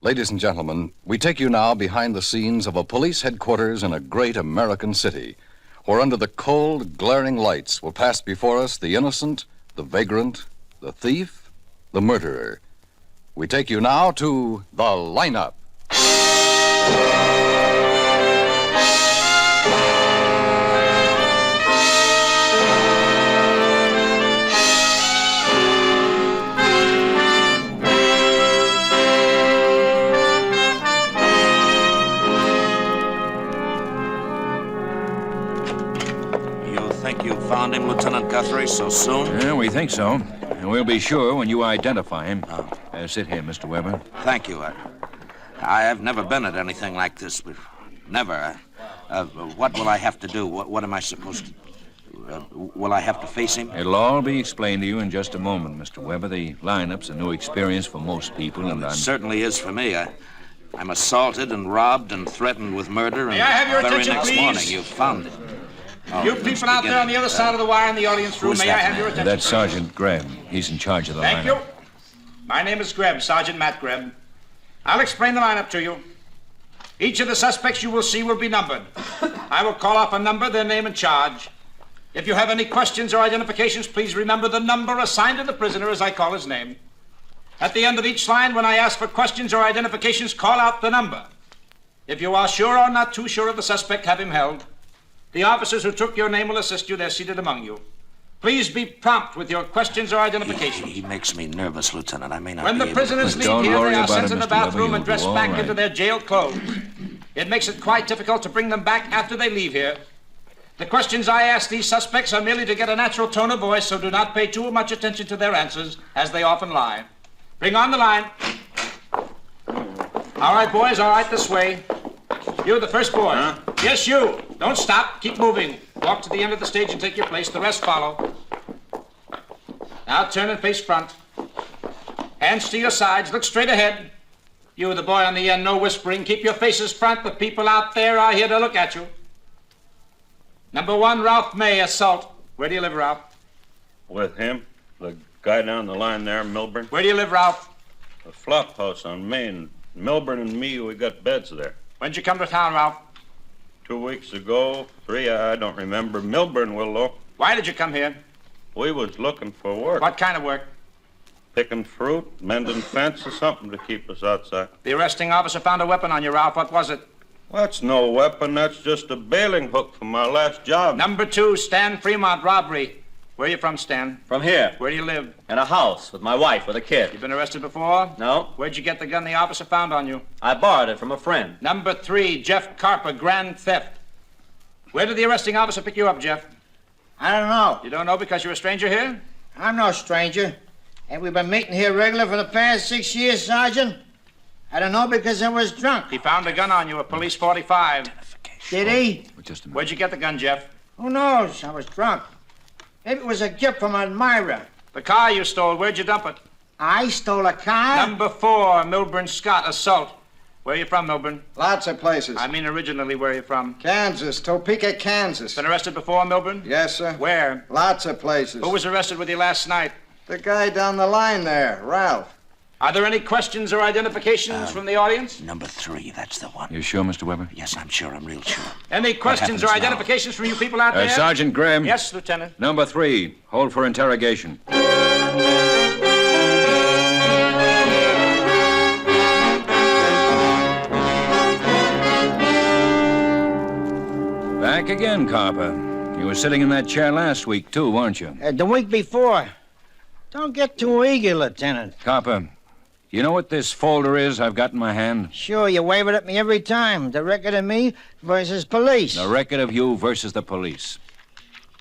Ladies and gentlemen, we take you now behind the scenes of a police headquarters in a great American city, where under the cold, glaring lights will pass before us the innocent, the vagrant, the thief, the murderer. We take you now to The Lineup. Found him, Lieutenant Guthrie, so soon? Yeah, we think so. And we'll be sure when you identify him. Sit here, Mr. Weber. Thank you. I have never been at anything like this before. Never. What will I have to do? What am I supposed to... will I have to face him? It'll all be explained to you in just a moment, Mr. Weber. The lineup's a new experience for most people, and It certainly is for me. I'm assaulted and robbed and threatened with murder, and May I have your the very attention, next please? morning you found it. You people out there on the other side of the wire in the audience room, may I have your attention? That's Sergeant Greb. He's in charge of the Thank lineup. you. My name is Greb, Sergeant Matt Greb. I'll explain the lineup to you. Each of the suspects you will see will be numbered. I will call off a number, their name and charge. If you have any questions or identifications, please remember the number assigned to the prisoner as I call his name. At the end of each line, when I ask for questions or identifications, call out the number. If you are sure or not too sure of the suspect, have him held. The officers who took your name will assist you. They're seated among you. Please be prompt with your questions or identifications. He makes me nervous, Lieutenant. I may not When be the prisoners leave here, they are sent to the bathroom and dressed back into their jail clothes. It makes it quite difficult to bring them back after they leave here. The questions I ask these suspects are merely to get a natural tone of voice, so do not pay too much attention to their answers, as they often lie. Bring on the line. All right, boys, all right, this way. You, the first boy. Huh? Yes, you. Don't stop. Keep moving. Walk to the end of the stage and take your place. The rest follow. Now turn and face front. Hands to your sides. Look straight ahead. You, the boy on the end, no whispering. Keep your faces front. The people out there are here to look at you. Number 1, Ralph May, assault. Where do you live, Ralph? With him, the guy down the line there, Milburn. Where do you live, Ralph? The flop house on Main. Milburn and me, we got beds there. When'd you come to town, Ralph? 2 weeks ago, 3, I don't remember. Milburn will, though. Why did you come here? We was looking for work. What kind of work? Picking fruit, mending fence, or something to keep us outside. The arresting officer found a weapon on you, Ralph. What was it? That's no weapon. That's just a bailing hook from my last job. Number 2, Stan Fremont, robbery. Where are you from, Stan? From here. Where do you live? In a house with my wife with a kid. You been arrested before? No. Where'd you get the gun the officer found on you? I borrowed it from a friend. Number 3, Jeff Carper, grand theft. Where did the arresting officer pick you up, Jeff? I don't know. You don't know because you're a stranger here? I'm no stranger. Have we been meeting here regular for the past 6 years, Sergeant? I don't know because I was drunk. He found a gun on you, a police 45. Did he? Just a minute. Where'd you get the gun, Jeff? Who knows? I was drunk. Maybe it was a gift from Elmira. The car you stole, where'd you dump it? I stole a car? Number 4, Milburn Scott, assault. Where are you from, Milburn? Lots of places. I mean originally, where are you from? Kansas, Topeka, Kansas. Been arrested before, Milburn? Yes, sir. Where? Lots of places. Who was arrested with you last night? The guy down the line there, Ralph. Are there any questions or identifications from the audience? Number 3, that's the one. You sure, Mr. Weber? Yes, I'm sure. I'm real sure. Any questions or happens now? identifications from you people out there? Sergeant Graham. Yes, Lieutenant. Number 3, hold for interrogation. Back again, Carper. You were sitting in that chair last week, too, weren't you? The week before. Don't get too eager, Lieutenant. Carper, you know what this folder is I've got in my hand? Sure, you wave it at me every time. The record of me versus police. The record of you versus the police.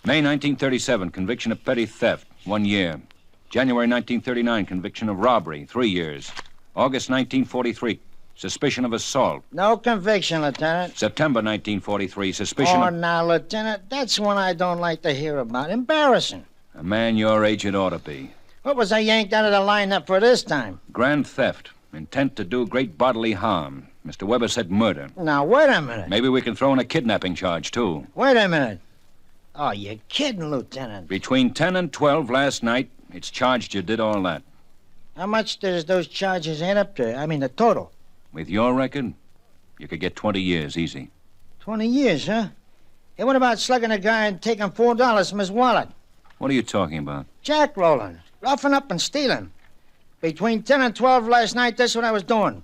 May 1937, conviction of petty theft, 1 year. January 1939, conviction of robbery, 3 years. August 1943, suspicion of assault. No conviction, Lieutenant. September 1943, suspicion of... Now, Lieutenant, that's one I don't like to hear about. Embarrassing. A man your age it ought to be. What was I yanked out of the lineup for this time? Grand theft, intent to do great bodily harm. Mr. Weber said murder. Now, wait a minute. Maybe we can throw in a kidnapping charge, too. Wait a minute. Oh, you're kidding, Lieutenant. Between 10 and 12 last night, it's charged you did all that. How much does those charges add up to? I mean, the total. With your record, you could get 20 years easy. 20 years, huh? Hey, what about slugging a guy and taking $4 from his wallet? What are you talking about? Jackrolling, roughing up and stealing. Between 10 and 12 last night, that's what I was doing.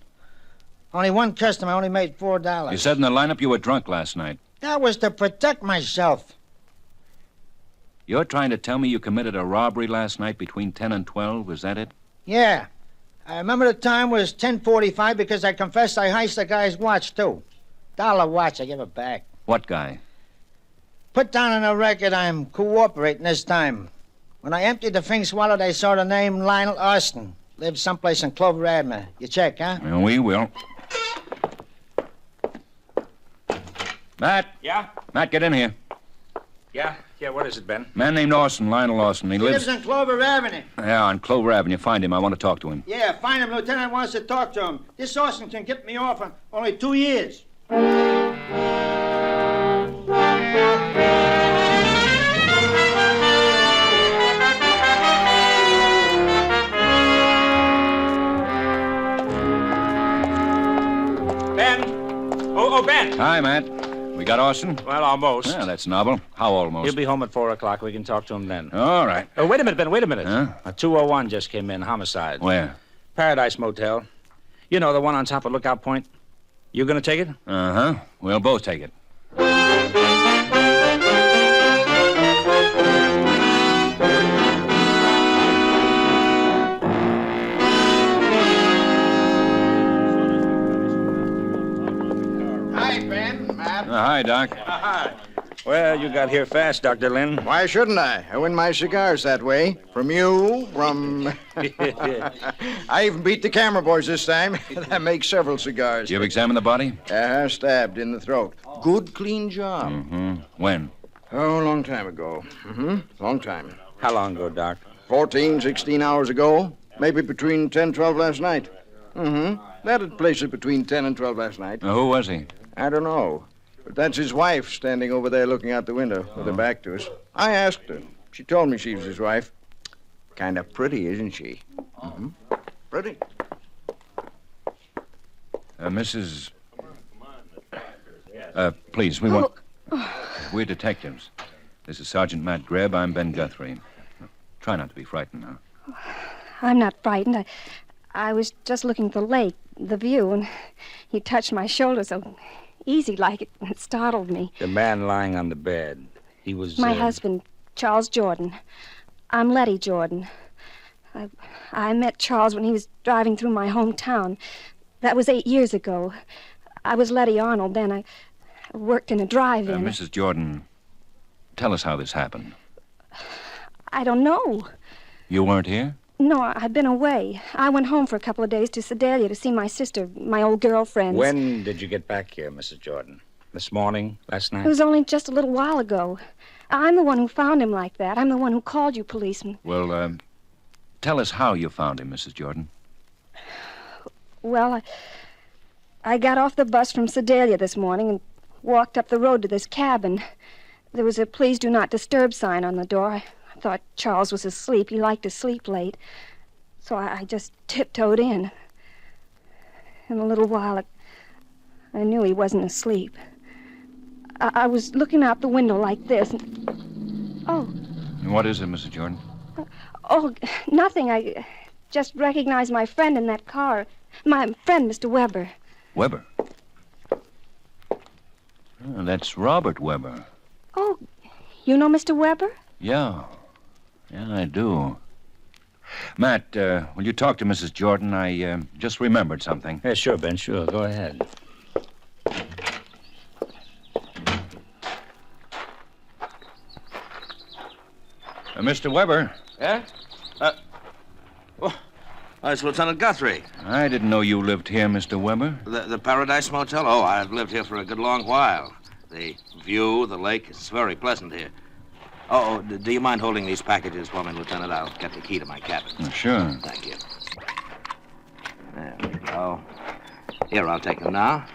Only one customer, only made $4. You said in the lineup you were drunk last night. That was to protect myself. You're trying to tell me you committed a robbery last night between 10 and 12? Is that it? Yeah. I remember the time was 10:45 because I confessed I heist the guy's watch, too. $1 watch, I give it back. What guy? Put down on the record I'm cooperating this time. When I emptied the Fink's wallet, I saw the name Lionel Austin. Lives someplace in Clover Avenue. You check, huh? Well, we will. Matt. Yeah? Matt, get in here. Yeah, what is it, Ben? Man named Austin, Lionel Austin. He He lives in Clover Avenue. Yeah, on Clover Avenue. Find him. I want to talk to him. Yeah, find him. Lieutenant wants to talk to him. This Austin can get me off in only 2 years. Ben? Oh, Ben. Hi, Matt. We got Austin? Well, almost. Yeah, that's novel. How almost? He'll be home at 4 o'clock. We can talk to him then. All right. Oh, wait a minute, Ben, wait a minute. Huh? A 201 just came in, homicide. Where? Paradise Motel. You know, the one on top of Lookout Point. You gonna take it? Uh-huh. We'll both take it. Hi, Ben, Matt. Hi, Doc. Well, you got here fast, Dr. Lynn. Why shouldn't I? I win my cigars that way. From you, from... I even beat the camera boys this time. That makes several cigars. Did you examine the body? Stabbed in the throat. Good, clean job. Mm-hmm. When? Oh, a long time ago. Long time. How long ago, Doc? 14, 16 hours ago. Maybe between 10, 12 last night. That'd place it between 10 and 12 last night. Who was he? I don't know. But that's his wife standing over there looking out the window with her back to us. I asked her. She told me she was his wife. Kind of pretty, isn't she? Pretty. Mrs. Please, we want... We're detectives. This is Sergeant Matt Grebb. I'm Ben Guthrie. Try not to be frightened now. I'm not frightened. I was just looking at the lake, the view, and he touched my shoulder so easy like it startled me. The man lying on the bed. He was... My husband, Charles Jordan. I'm Letty Jordan. I met Charles when he was driving through my hometown. That was 8 years ago. I was Letty Arnold then. I worked in a drive-in. Mrs. Jordan, tell us how this happened. I don't know. You weren't here? No, I've been away. I went home for a couple of days to Sedalia to see my sister, my old girlfriend. When did you get back here, Mrs. Jordan? This morning? Last night? It was only just a little while ago. I'm the one who found him like that. I'm the one who called you policeman. Well, tell us how you found him, Mrs. Jordan. Well, I got off the bus from Sedalia this morning and walked up the road to this cabin. There was a please do not disturb sign on the door. I thought Charles was asleep. He liked to sleep late. So I just tiptoed in. In a little while, I knew he wasn't asleep. I was looking out the window like this. Oh. What is it, Mrs. Jordan? Oh, nothing. I just recognized my friend in that car. My friend, Mr. Weber. Weber? Oh, that's Robert Weber. Oh, you know Mr. Weber? Yeah. Yeah, I do. Matt, will you talk to Mrs. Jordan? I just remembered something. Yeah, sure, Ben, sure. Go ahead. Mr. Weber. Yeah? It's Lieutenant Guthrie. I didn't know you lived here, Mr. Weber. The Paradise Motel? Oh, I've lived here for a good long while. The view, the lake, it's very pleasant here. Oh, do you mind holding these packages for me, Lieutenant? I'll get the key to my cabin. Sure. Thank you. There we go. Here, I'll take them now.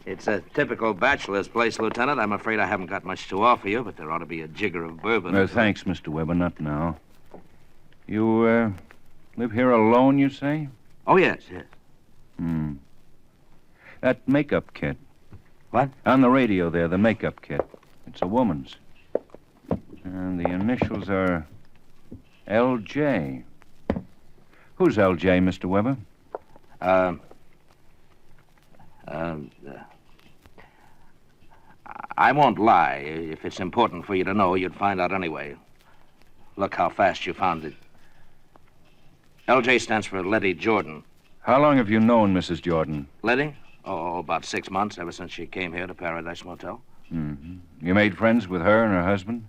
It's a typical bachelor's place, Lieutenant. I'm afraid I haven't got much to offer you, but there ought to be a jigger of bourbon. Thanks, Mr. Weber. Not now. You, live here alone, you say? Oh, yes, yes. That makeup kit. What? On the radio there, the makeup kit. It's a woman's. And the initials are L.J. Who's L.J., Mr. Weber? I won't lie. If it's important for you to know, you'd find out anyway. Look how fast you found it. L.J. stands for Letty Jordan. How long have you known Mrs. Jordan? Letty? Oh, about 6 months, ever since she came here to Paradise Motel. You made friends with her and her husband?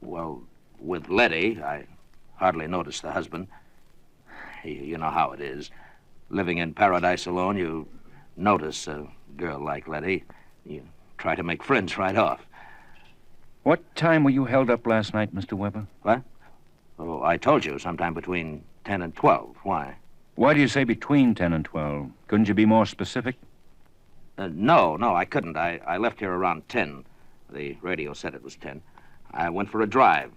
Well, with Letty, I hardly noticed the husband. You know how it is. Living in paradise alone, you notice a girl like Letty. You try to make friends right off. What time were you held up last night, Mr. Weber? What? Oh, I told you, sometime between 10 and 12. Why? Why do you say between 10 and 12? Couldn't you be more specific? No, I couldn't. I left here around 10. The radio said it was 10. I went for a drive.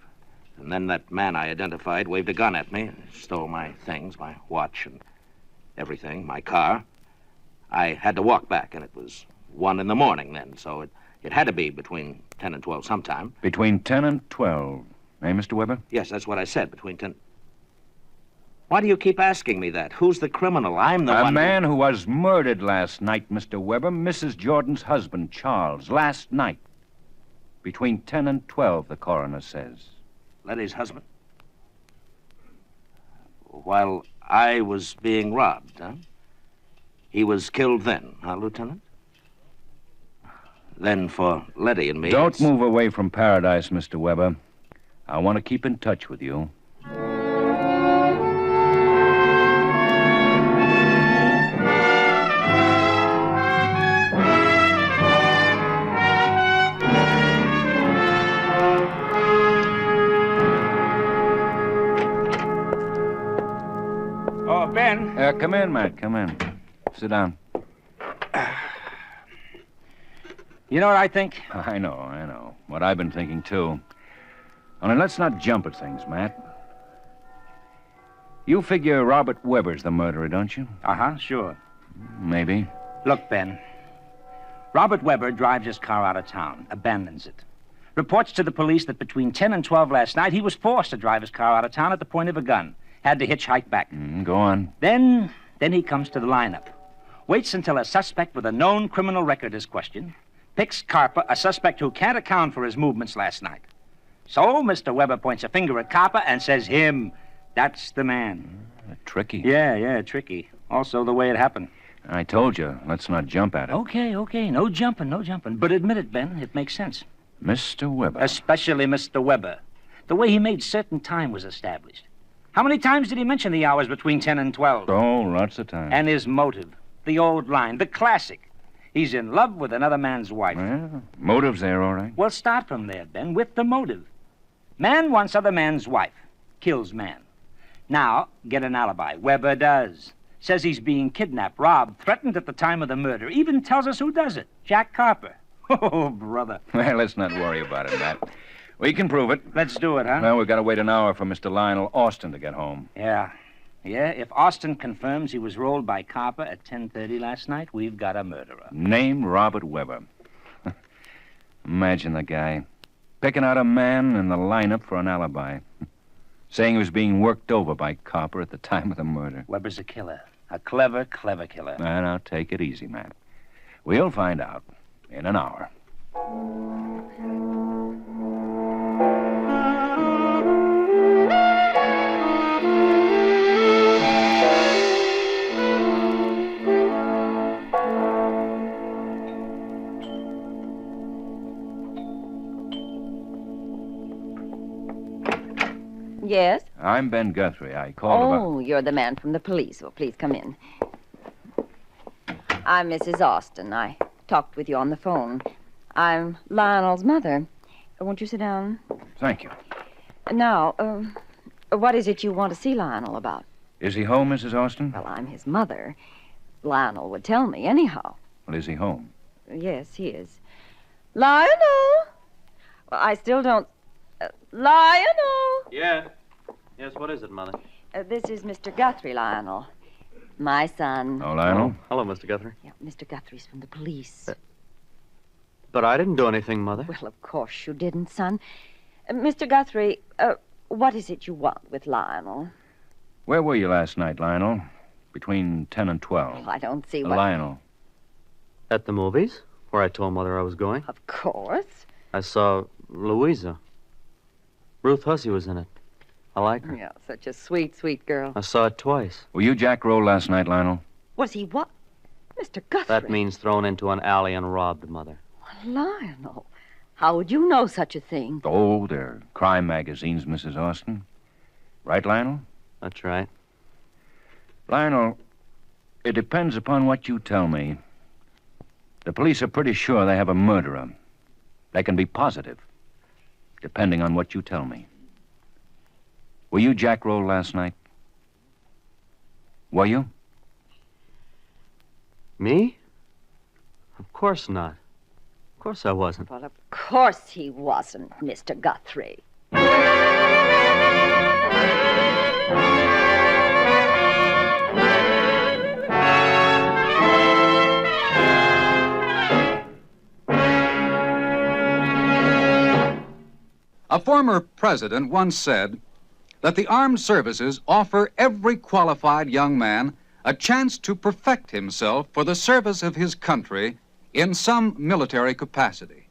And then that man I identified waved a gun at me, stole my things, my watch and everything, my car. I had to walk back, and it was 1 in the morning then, so it had to be between 10 and 12 sometime. Between 10 and 12. Eh, Mr. Weber? Yes, that's what I said, between 10... Why do you keep asking me that? Who's the criminal? I'm the one... A man who was murdered last night, Mr. Weber. Mrs. Jordan's husband, Charles, last night. Between 10 and 12, the coroner says. Letty's husband? While I was being robbed, huh? He was killed then, huh, Lieutenant? Then for Letty and me... Don't move away from Paradise, Mr. Weber. I want to keep in touch with you. Oh, Ben. Come in, Matt. Come in. Sit down. You know what I think? I know. What I've been thinking, too. Only let's not jump at things, Matt. You figure Robert Weber's the murderer, don't you? Sure. Maybe. Look, Ben. Robert Weber drives his car out of town, abandons it. Reports to the police that between 10 and 12 last night, he was forced to drive his car out of town at the point of a gun. Had to hitchhike back. Go on. Then he comes to the lineup. Waits until a suspect with a known criminal record is questioned. Picks Carper, a suspect who can't account for his movements last night. So Mr. Weber points a finger at Carper and says, him. That's the man. Tricky. Yeah, tricky. Also the way it happened. I told you, let's not jump at it. Okay. No jumping. But admit it, Ben, it makes sense. Mr. Weber. Especially Mr. Weber. The way he made certain time was established. How many times did he mention the hours between 10 and 12? Oh, lots of times. And his motive. The old line, the classic. He's in love with another man's wife. Well, motive's there, all right. Well, start from there, Ben, with the motive. Man wants other man's wife. Kills man. Now, get an alibi. Weber does. Says he's being kidnapped, robbed, threatened at the time of the murder. Even tells us who does it. Jack Carper. Oh, brother. Well, let's not worry about it, Matt. We can prove it. Let's do it, huh? Well, we've got to wait an hour for Mr. Lionel Austin to get home. Yeah, if Austin confirms he was rolled by Carper at 10:30 last night, we've got a murderer. Name Robert Weber. Imagine the guy. Picking out a man in the lineup for an alibi. Saying he was being worked over by Carper at the time of the murder. Weber's a killer. A clever killer. Well, now, take it easy, Matt. We'll find out in an hour. Yes? I'm Ben Guthrie. I called about... Oh, you're the man from the police. Well, please come in. I'm Mrs. Austin. I talked with you on the phone. I'm Lionel's mother. Won't you sit down? Thank you. Now, what is it you want to see Lionel about? Is he home, Mrs. Austin? Well, I'm his mother. Lionel would tell me anyhow. Well, is he home? Yes, he is. Lionel! Well, I still don't... Lionel! Yeah. Yes, what is it, Mother? This is Mr. Guthrie, Lionel. My son. Oh, Lionel? Hello, Mr. Guthrie. Yeah, Mr. Guthrie's from the police. But I didn't do anything, Mother. Well, of course you didn't, son. Mr. Guthrie, what is it you want with Lionel? Where were you last night, Lionel? Between 10 and 12. Well, I don't see what... Lionel. At the movies, where I told Mother I was going. Of course. I saw Louisa. Ruth Hussey was in it. I like her. Yeah, such a sweet, sweet girl. I saw it twice. Were you Jack Roll last night, Lionel? Was he what? Mr. Guthrie. That means thrown into an alley and robbed, Mother. Lionel, how would you know such a thing? Oh, they're crime magazines, Mrs. Austin. Right, Lionel? That's right. Lionel, it depends upon what you tell me. The police are pretty sure they have a murderer. They can be positive, depending on what you tell me. Were you Jack Roll last night? Were you? Me? Of course not. Of course I wasn't. Well, of course he wasn't, Mr. Guthrie. A former president once said that the armed services offer every qualified young man a chance to perfect himself for the service of his country in some military capacity.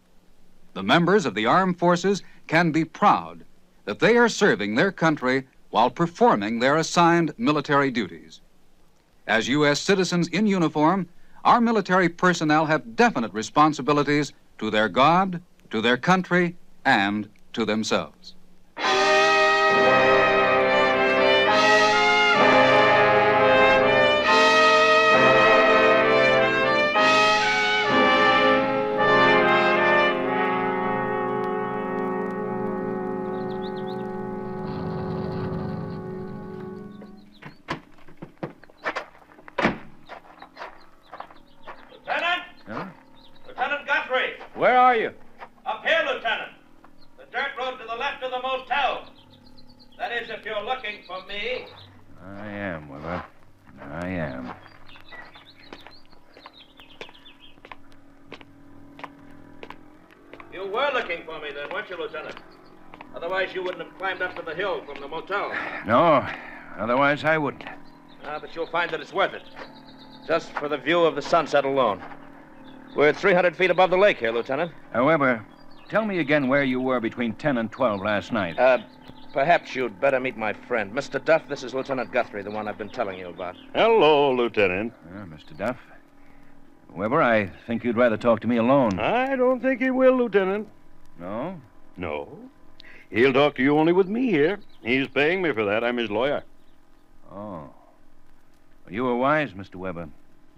The members of the armed forces can be proud that they are serving their country while performing their assigned military duties. As U.S. citizens in uniform, our military personnel have definite responsibilities to their God, to their country, and to themselves. Lieutenant? Huh? Lieutenant Guthrie. Where are you? Up here, Lieutenant. The dirt road to the left of the motel. That is, if you're looking for me. I am, Weber. I am. You were looking for me then, weren't you, Lieutenant? Otherwise, you wouldn't have climbed up to the hill from the motel. No, otherwise I wouldn't. But you'll find that it's worth it. Just for the view of the sunset alone. We're 300 feet above the lake here, Lieutenant. Weber, tell me again where you were between 10 and 12 last night. Perhaps you'd better meet my friend. Mr. Duff, this is Lieutenant Guthrie, the one I've been telling you about. Hello, Lieutenant. Mr. Duff. Weber, I think you'd rather talk to me alone. I don't think he will, Lieutenant. No? No. He'll talk to you only with me here. He's paying me for that. I'm his lawyer. Oh. Well, you were wise, Mr. Weber.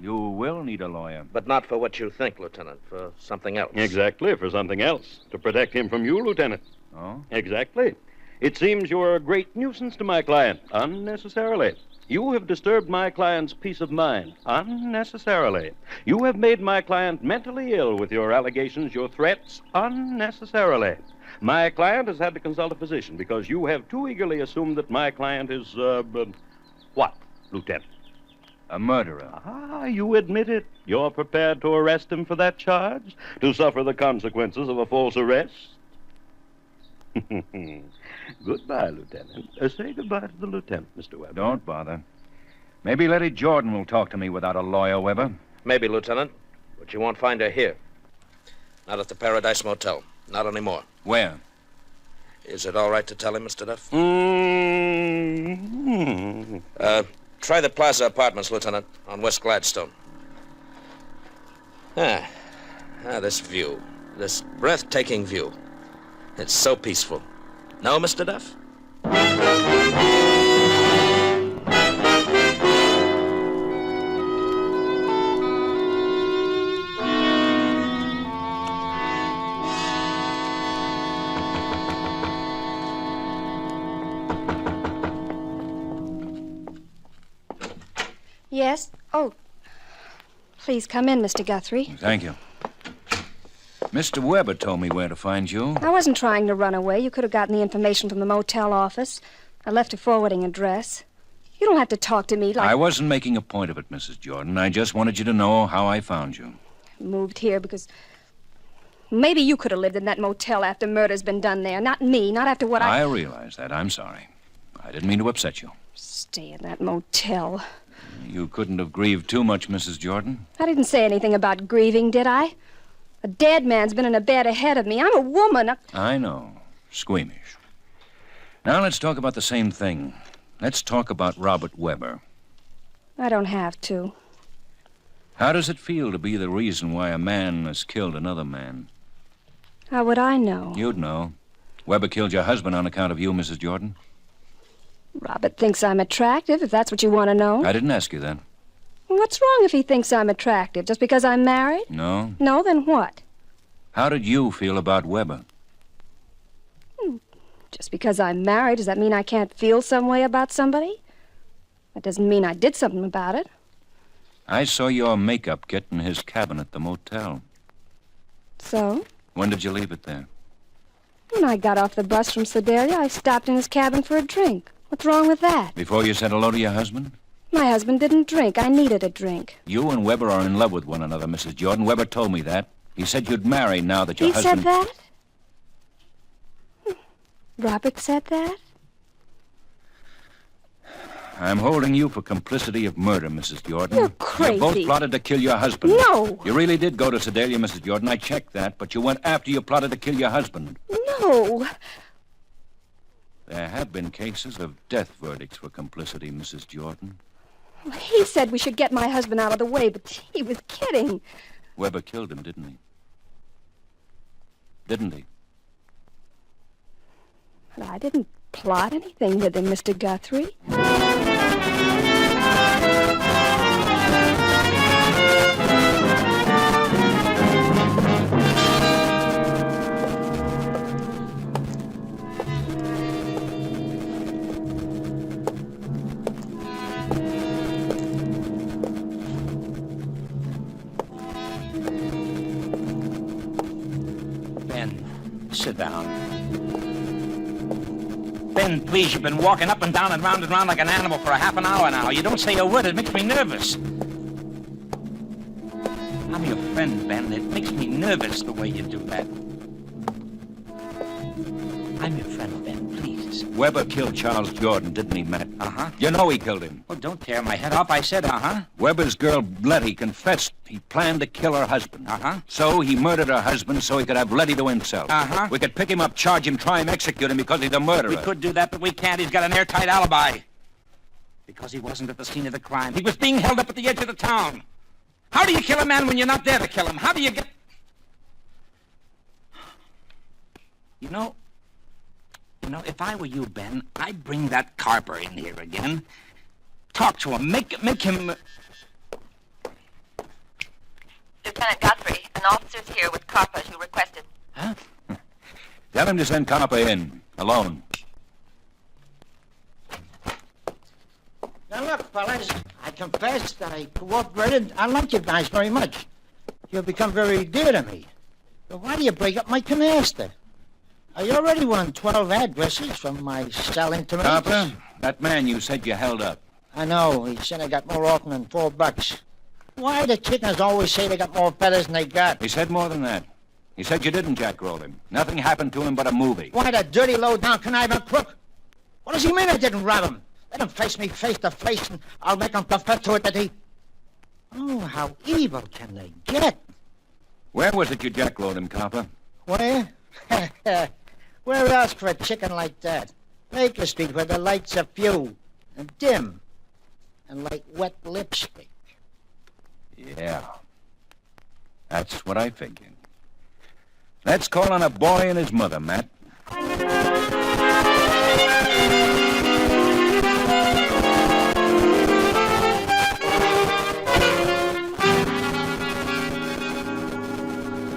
You will need a lawyer. But not for what you think, Lieutenant. For something else. Exactly, for something else. To protect him from you, Lieutenant. Oh? Exactly. It seems you're a great nuisance to my client, unnecessarily. You have disturbed my client's peace of mind, unnecessarily. You have made my client mentally ill with your allegations, your threats, unnecessarily. My client has had to consult a physician because you have too eagerly assumed that my client is, what, Lieutenant? A murderer. Ah, you admit it. You're prepared to arrest him for that charge? To suffer the consequences of a false arrest? Goodbye, Lieutenant. Say goodbye to the lieutenant, Mr. Weber. Don't bother. Maybe Letty Jordan will talk to me without a lawyer, Weber. Maybe, Lieutenant. But you won't find her here. Not at the Paradise Motel. Not anymore. Where? Is it all right to tell him, Mr. Duff? Mm-hmm. Try the Plaza Apartments, Lieutenant, on West Gladstone. This view. This breathtaking view. It's so peaceful. No, Mr. Duff? Yes? Oh. Please come in, Mr. Guthrie. Thank you. Mr. Weber told me where to find you. I wasn't trying to run away. You could have gotten the information from the motel office. I left a forwarding address. You don't have to talk to me like... I wasn't making a point of it, Mrs. Jordan. I just wanted you to know how I found you. Moved here because... Maybe you could have lived in that motel after murder's been done there. Not me, not after what I realize that. I'm sorry. I didn't mean to upset you. Stay in that motel. You couldn't have grieved too much, Mrs. Jordan. I didn't say anything about grieving, did I? A dead man's been in a bed ahead of me. I'm a woman. I know. Squeamish. Now let's talk about the same thing. Let's talk about Robert Weber. I don't have to. How does it feel to be the reason why a man has killed another man? How would I know? You'd know. Weber killed your husband on account of you, Mrs. Jordan. Robert thinks I'm attractive, if that's what you want to know. I didn't ask you that. What's wrong if he thinks I'm attractive? Just because I'm married? No. No, then what? How did you feel about Weber? Just because I'm married, does that mean I can't feel some way about somebody? That doesn't mean I did something about it. I saw your makeup get in his cabin at the motel. So? When did you leave it there? When I got off the bus from Sedalia, I stopped in his cabin for a drink. What's wrong with that? Before you said hello to your husband? My husband didn't drink. I needed a drink. You and Weber are in love with one another, Mrs. Jordan. Weber told me that. He said you'd marry now that your husband... He said that? Robert said that? I'm holding you for complicity of murder, Mrs. Jordan. You're crazy. You both plotted to kill your husband. No. You really did go to Sedalia, Mrs. Jordan. I checked that, but you went after you plotted to kill your husband. No. There have been cases of death verdicts for complicity, Mrs. Jordan. He said we should get my husband out of the way, but he was kidding. Weber killed him, didn't he? Didn't he? But I didn't plot anything with him, Mr. Guthrie. Ben, sit down. Ben, please, you've been walking up and down and round like an animal for a half an hour now. You don't say a word. It makes me nervous. I'm your friend, Ben. It makes me nervous the way you do that. I'm your friend, Ben, please. Weber killed Charles Jordan, didn't he, Matt? Uh-huh. You know he killed him. Well, don't tear my head off. I said uh-huh. Weber's girl, Letty, confessed he planned to kill her husband. Uh-huh. So he murdered her husband so he could have Letty to himself. Uh-huh. We could pick him up, charge him, try and execute him because he's a murderer. We could do that, but we can't. He's got an airtight alibi. Because he wasn't at the scene of the crime. He was being held up at the edge of the town. How do you kill a man when you're not there to kill him? How do you get... You know, if I were you, Ben, I'd bring that Carper in here again. Talk to him. Make him... Lieutenant Guthrie, an officer's here with Carper as you requested. Huh? Tell him to send Carper in, alone. Now, look, fellas, I confess that I cooperated. I like you guys very much. You've become very dear to me. But why do you break up my canaster? I already won 12 addresses from my cell intimates. Carper, that man you said you held up. I know. He said I got more often than $4. Why do chickens always say they got more feathers than they got? He said more than that. He said you didn't jackroll him. Nothing happened to him but a movie. Why, the dirty, low-down, conniving crook? What does he mean I didn't rob him? Let him face me face to face, and I'll make him confess to it that he... Oh, how evil can they get? Where was it you jackrolled him, Carper? Where? Where else for a chicken like that? Baker Street, where the lights are few and dim and like wet lipstick. Yeah. That's what I figured. Let's call on a boy and his mother, Matt.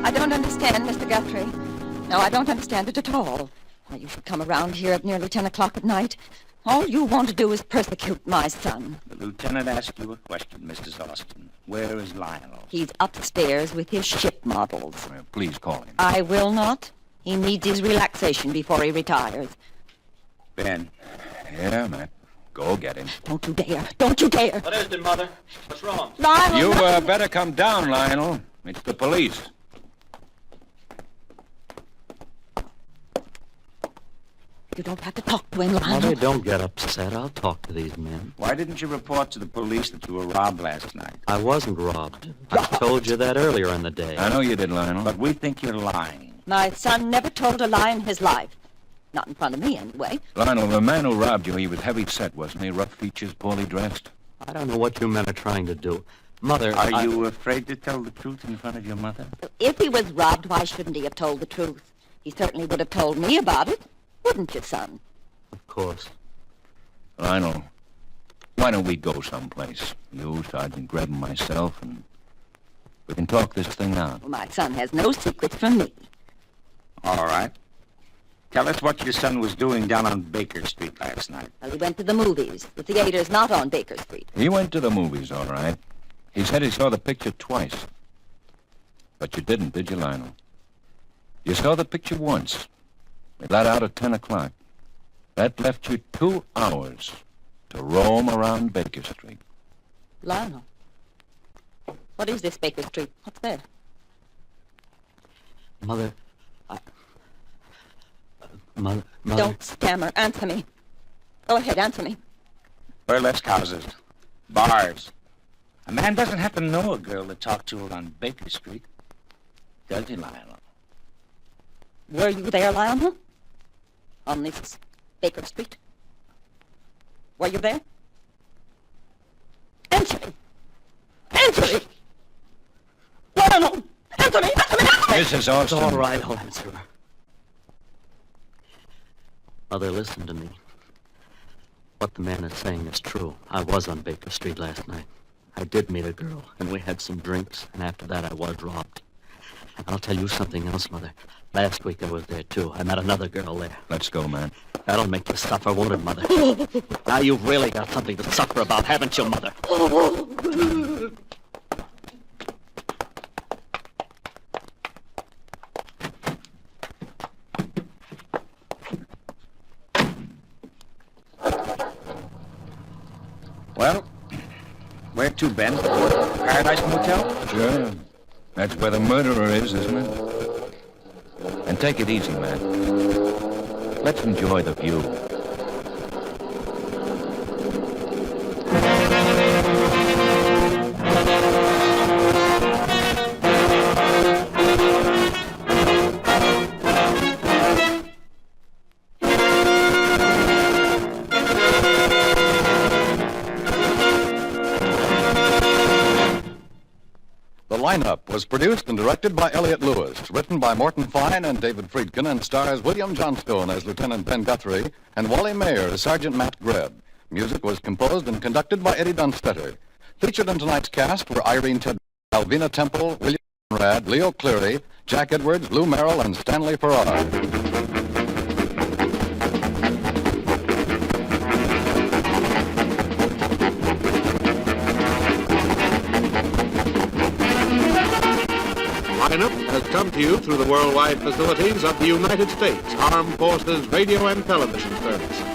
I don't understand, Mr. Guthrie. No, I don't understand it at all. Why you should come around here at nearly 10 o'clock at night. All you want to do is persecute my son. The lieutenant asked you a question, Mrs. Austin. Where is Lionel? He's upstairs with his ship models. Please call him. I will not. He needs his relaxation before he retires. Ben. Yeah, Matt. Go get him. Don't you dare. Don't you dare. What is it, Mother? What's wrong? Lionel! You better come down, Lionel. It's the police. You don't have to talk to him, Lionel. Mother, don't get upset. I'll talk to these men. Why didn't you report to the police that you were robbed last night? I wasn't robbed. I told you that earlier in the day. I know you did, Lionel. But we think you're lying. My son never told a lie in his life. Not in front of me, anyway. Lionel, the man who robbed you, he was heavy set, wasn't he? Rough features, poorly dressed. I don't know what you men are trying to do. Mother, Are you afraid to tell the truth in front of your mother? If he was robbed, why shouldn't he have told the truth? He certainly would have told me about it. Wouldn't you, son? Of course. Lionel, why don't we go someplace? You, Sergeant Greb, and myself, and we can talk this thing out. Well, my son has no secrets from me. All right. Tell us what your son was doing down on Baker Street last night. Well, he went to the movies. The theater's not on Baker Street. He went to the movies, all right. He said he saw the picture twice. But you didn't, did you, Lionel? You saw the picture once. It let out at 10 o'clock. That left you 2 hours to roam around Baker Street. Lionel. What is this Baker Street? What's there? Mother, Mother... Don't stammer. Answer me. Go ahead, answer me. Burlesque houses. Bars. A man doesn't have to know a girl to talk to her on Baker Street. Does he, Lionel? Were you there, Lionel? On this Baker Street? Were you there? Answer me! Answer me! Lionel! Answer me! Answer me! Answer me! Mrs. Austin. It's all right, I'll answer her. Mother, listen to me. What the man is saying is true. I was on Baker Street last night. I did meet a girl, and we had some drinks, and after that I was robbed. And I'll tell you something else, Mother. Last week I was there, too. I met another girl there. Let's go, man. That'll make you suffer, won't it, Mother? Now you've really got something to suffer about, haven't you, Mother? Well, where to, Ben? Paradise Motel? Sure. That's where the murderer is, isn't it? And take it easy, man. Let's enjoy the view. Lineup was produced and directed by Elliott Lewis, written by Morton Fine and David Friedkin, and stars William Johnstone as Lieutenant Ben Guthrie and Wally Mayer as Sergeant Matt Greb. Music was composed and conducted by Eddie Dunstetter. Featured in tonight's cast were Irene Ted, Alvina Temple, William Conrad, Leo Cleary, Jack Edwards, Lou Merrill, and Stanley Farrar. Lineup has come to you through the worldwide facilities of the United States Armed Forces Radio and Television Service.